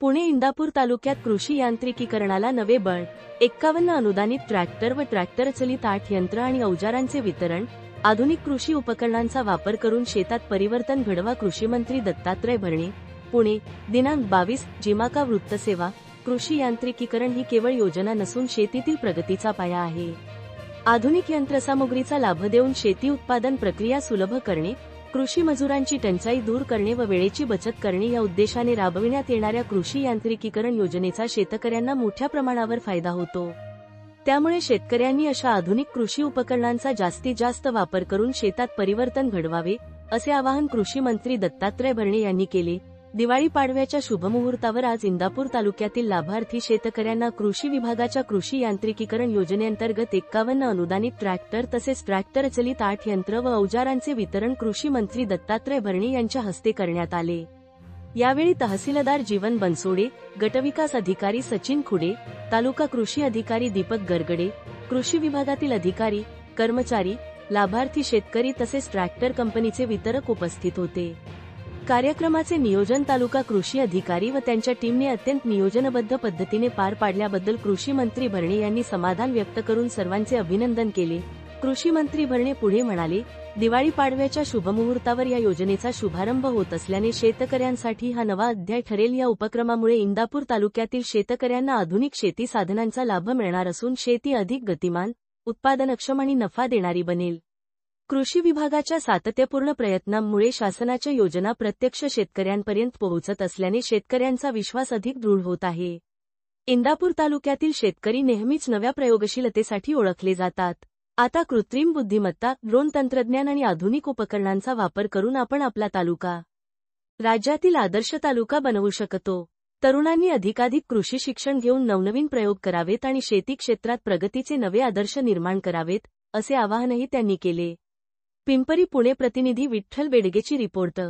पुणे इंदापूर तालुक्यात कृषी यांत्रिकीकरणाला नवे बळ, 51 अनुदानित ट्रॅक्टर व ट्रॅक्टर चलित 8 यंत्र आणि अवजारांचे वितरण. आधुनिक कृषी उपकरणांचा वापर करून शेतात परिवर्तन घडवा. कृषीमंत्री दत्तात्रय भरणे, पुणे. दिनांक 22. जिमाका वृत्तसेवा. कृषी यांत्रिकीकरण ही केवळ योजना नसून शेतीतील प्रगतीचा पाया आहे. आधुनिक यंत्रसामुग्रीचा लाभ देऊन शेती उत्पादन प्रक्रिया सुलभ करणे, कृषी मजुरांची टंचाई दूर करणे व वेळेची बचत करणे या उद्देशाने राबविण्यात येणाऱ्या कृषी यांत्रिकीकरण योजनेचा शेतकऱ्यांना मोठ्या प्रमाणावर फायदा होतो. त्यामुळे शेतकऱ्यांनी अशा आधुनिक कृषी उपकरणांचा जास्तीत जास्त वापर करून शेतात परिवर्तन घडवावे, असे आवाहन कृषी मंत्री दत्तात्रय भरणे यांनी केले. दिवाळी पाडव्याच्या शुभमुहूर्तावर आज इंदापूर तालुक्यातील लाभार्थी शेतकऱ्यांना कृषी विभागाच्या कृषी यांत्रिकीकरण योजनेअंतर्गत 51 अनुदानित ट्रॅक्टर तसेच ट्रॅक्टर चलित 8 यंत्र व अवजारांचे वितरण कृषी मंत्री दत्तात्रय भरणे यांच्या हस्ते करण्यात आले. यावेळी तहसीलदार जीवन बनसोडे, गटविकास अधिकारी सचिन खुडे, तालुका कृषी अधिकारी दीपक गरगडे, कृषी विभागातील अधिकारी, कर्मचारी, लाभार्थी शेतकरी तसेच ट्रॅक्टर कंपनीचे वितरक उपस्थित होते. कार्यक्रमाचे नियोजन तालुका कृषी अधिकारी व त्यांच्या टीमने अत्यंत नियोजनबद्ध पद्धतीने पार पाडल्याबद्दल कृषी मंत्री भरणे यांनी समाधान व्यक्त करून सर्वांचे अभिनंदन केले. कृषी मंत्री भरणे पुढे म्हणाले, दिवाळी पाडव्याच्या शुभमुहूर्तावर या योजनेचा शुभारंभ होत असल्याने शेतकऱ्यांसाठी हा नवा अध्याय ठरेल. या उपक्रमामुळे इंदापूर तालुक्यातील शेतकऱ्यांना आधुनिक शेती साधनांचा लाभ मिळणार असून शेती अधिक गतिमान, उत्पादनक्षम आणि नफा देणारी बनेल. कृषी विभागाच्या सातत्यपूर्ण प्रयत्नांमुळे शासनाच्या योजना प्रत्यक्ष शेतकऱ्यांपर्यंत पोहोचत असल्याने शेतकऱ्यांचा विश्वास अधिक दृढ होत आहे. इंदापूर तालुक्यातील शेतकरी नेहमीच नव्या प्रयोगशीलतेसाठी ओळखले जातात. आता कृत्रिम बुद्धिमत्ता, ड्रोन तंत्रज्ञान आणि आधुनिक उपकरणांचा वापर करून आपण आपला तालुका राज्यातील आदर्श तालुका बनवू शकतो. तरुणांनी अधिकाधिक कृषी शिक्षण घेऊन नवनवीन प्रयोग करावेत आणि शेती क्षेत्रात प्रगतीचे नवे आदर्श निर्माण करावेत, असे आवाहनही त्यांनी केले. पिंपरी पुणे प्रतिनिधी विठ्ठल बेडगेची रिपोर्ट.